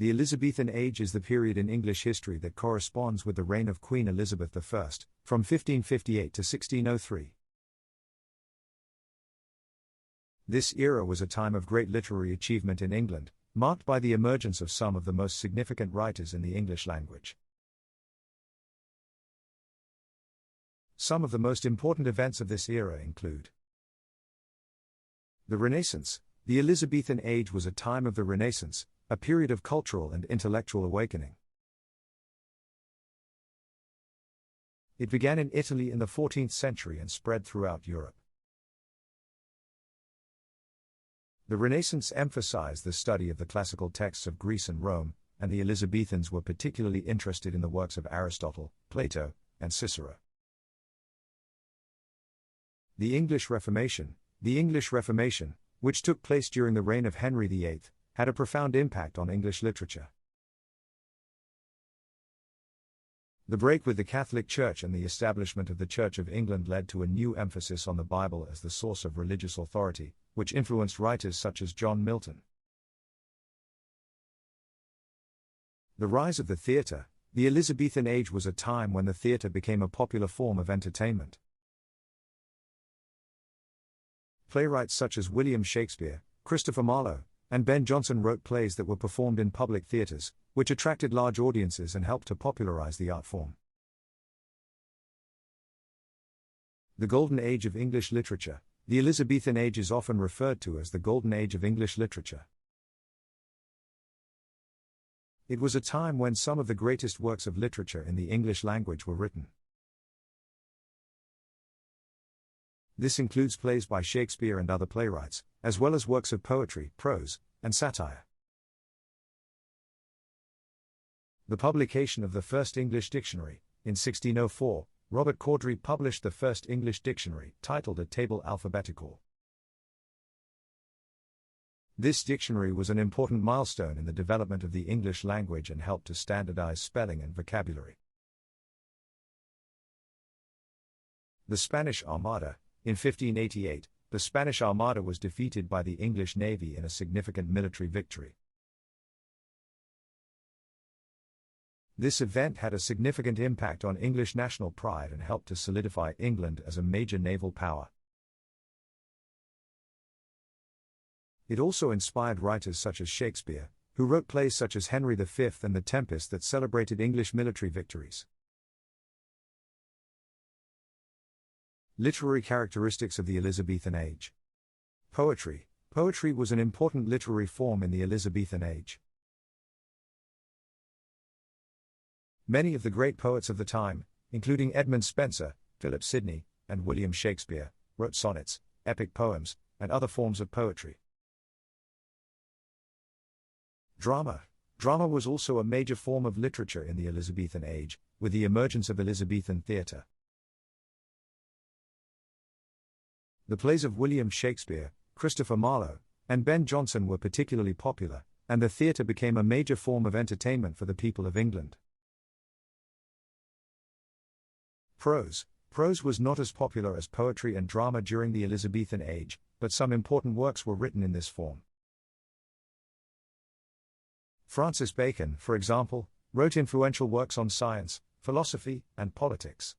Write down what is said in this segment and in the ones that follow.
The Elizabethan Age is the period in English history that corresponds with the reign of Queen Elizabeth I, from 1558 to 1603. This era was a time of great literary achievement in England, marked by the emergence of some of the most significant writers in the English language. Some of the most important events of this era include the Renaissance. The Elizabethan Age was a time of the Renaissance, a period of cultural and intellectual awakening. It began in Italy in the 14th century and spread throughout Europe. The Renaissance emphasized the study of the classical texts of Greece and Rome, and the Elizabethans were particularly interested in the works of Aristotle, Plato, and Cicero. The English Reformation. The English Reformation, which took place during the reign of Henry VIII, had a profound impact on English literature. The break with the Catholic Church and the establishment of the Church of England led to a new emphasis on the Bible as the source of religious authority, which influenced writers such as John Milton. The rise of the theatre. The Elizabethan Age was a time when the theatre became a popular form of entertainment. Playwrights such as William Shakespeare, Christopher Marlowe, and Ben Jonson wrote plays that were performed in public theatres, which attracted large audiences and helped to popularize the art form. The Golden Age of English Literature. The Elizabethan Age is often referred to as the Golden Age of English Literature. It was a time when some of the greatest works of literature in the English language were written. This includes plays by Shakespeare and other playwrights, as well as works of poetry, prose, and satire. The publication of the first English dictionary. In 1604, Robert Corddry published the first English dictionary, titled A Table Alphabetical. This dictionary was an important milestone in the development of the English language and helped to standardize spelling and vocabulary. The Spanish Armada. In 1588, the Spanish Armada was defeated by the English Navy in a significant military victory. This event had a significant impact on English national pride and helped to solidify England as a major naval power. It also inspired writers such as Shakespeare, who wrote plays such as Henry V and The Tempest that celebrated English military victories. Literary characteristics of the Elizabethan Age. Poetry. Poetry was an important literary form in the Elizabethan Age. Many of the great poets of the time, including Edmund Spenser, Philip Sidney, and William Shakespeare, wrote sonnets, epic poems, and other forms of poetry. Drama. Drama was also a major form of literature in the Elizabethan Age, with the emergence of Elizabethan theatre. The plays of William Shakespeare, Christopher Marlowe, and Ben Jonson were particularly popular, and the theatre became a major form of entertainment for the people of England. Prose. Prose was not as popular as poetry and drama during the Elizabethan Age, but some important works were written in this form. Francis Bacon, for example, wrote influential works on science, philosophy, and politics.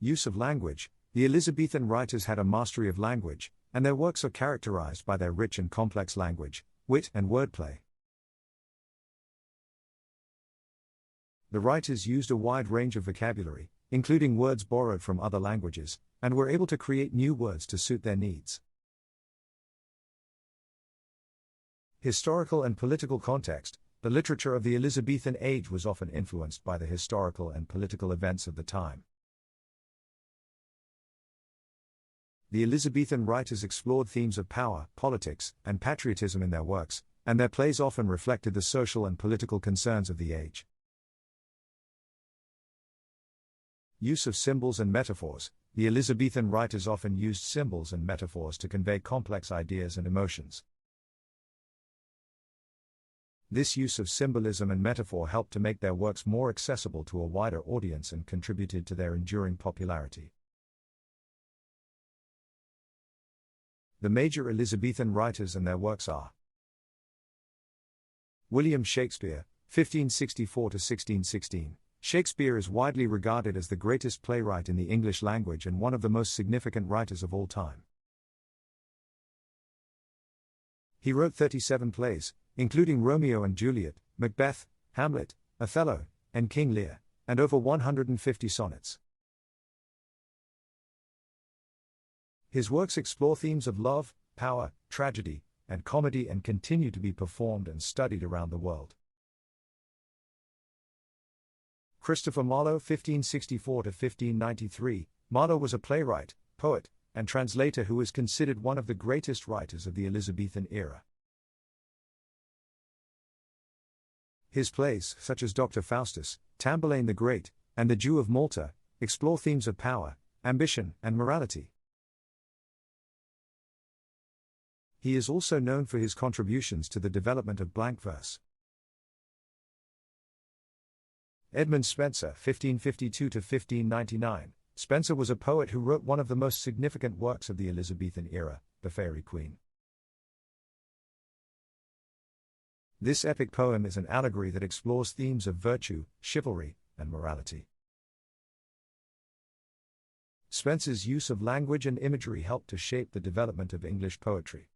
Use of language. The Elizabethan writers had a mastery of language, and their works are characterized by their rich and complex language, wit, and wordplay. The writers used a wide range of vocabulary, including words borrowed from other languages, and were able to create new words to suit their needs. Historical and political context. The literature of the Elizabethan Age was often influenced by the historical and political events of the time. The Elizabethan writers explored themes of power, politics, and patriotism in their works, and their plays often reflected the social and political concerns of the age. Use of symbols and metaphors. The Elizabethan writers often used symbols and metaphors to convey complex ideas and emotions. This use of symbolism and metaphor helped to make their works more accessible to a wider audience and contributed to their enduring popularity. The major Elizabethan writers and their works are William Shakespeare, 1564–1616. Shakespeare is widely regarded as the greatest playwright in the English language and one of the most significant writers of all time. He wrote 37 plays, including Romeo and Juliet, Macbeth, Hamlet, Othello, and King Lear, and over 150 sonnets. His works explore themes of love, power, tragedy, and comedy and continue to be performed and studied around the world. Christopher Marlowe, 1564–1593. Marlowe was a playwright, poet, and translator who is considered one of the greatest writers of the Elizabethan era. His plays, such as Dr. Faustus, Tamburlaine the Great, and The Jew of Malta, explore themes of power, ambition, and morality. He is also known for his contributions to the development of blank verse. Edmund Spenser, 1552–1599. Spenser was a poet who wrote one of the most significant works of the Elizabethan era, The Faerie Queene. This epic poem is an allegory that explores themes of virtue, chivalry, and morality. Spenser's use of language and imagery helped to shape the development of English poetry.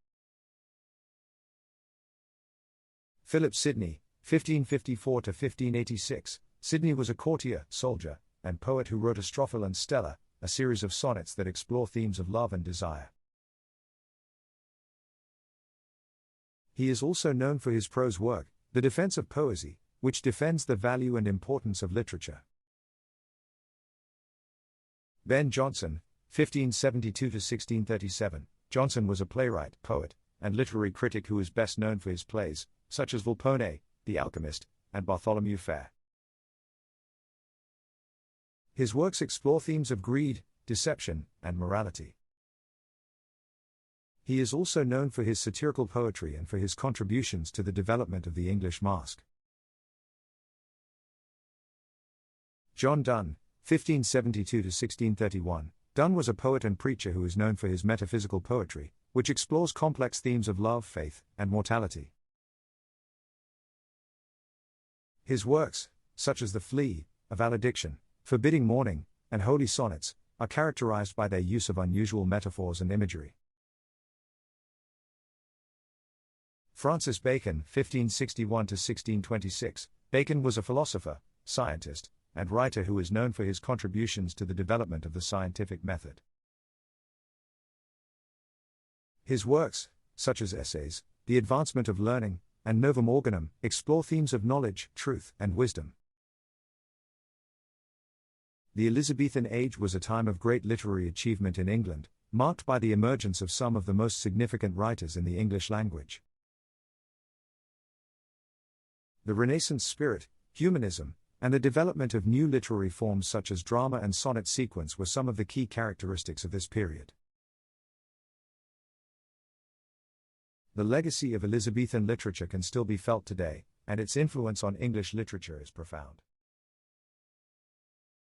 Philip Sidney, 1554–1586. Sidney was a courtier, soldier, and poet who wrote Astrophel and Stella, a series of sonnets that explore themes of love and desire. He is also known for his prose work, The Defense of Poesy, which defends the value and importance of literature. Ben Jonson, 1572–1637. Jonson was a playwright, poet, and literary critic who is best known for his plays, such as Volpone, The Alchemist, and Bartholomew Fair. His works explore themes of greed, deception, and morality. He is also known for his satirical poetry and for his contributions to the development of the English masque. John Donne, 1572–1631. Donne was a poet and preacher who is known for his metaphysical poetry, which explores complex themes of love, faith, and mortality. His works, such as The Flea, A Valediction, Forbidding Mourning, and Holy Sonnets, are characterized by their use of unusual metaphors and imagery. Francis Bacon, 1561–1626. Bacon was a philosopher, scientist, and writer who is known for his contributions to the development of the scientific method. His works, such as Essays, The Advancement of Learning, and Novum Organum, explore themes of knowledge, truth, and wisdom. The Elizabethan Age was a time of great literary achievement in England, marked by the emergence of some of the most significant writers in the English language. The Renaissance spirit, humanism, and the development of new literary forms such as drama and sonnet sequence were some of the key characteristics of this period. The legacy of Elizabethan literature can still be felt today, and its influence on English literature is profound.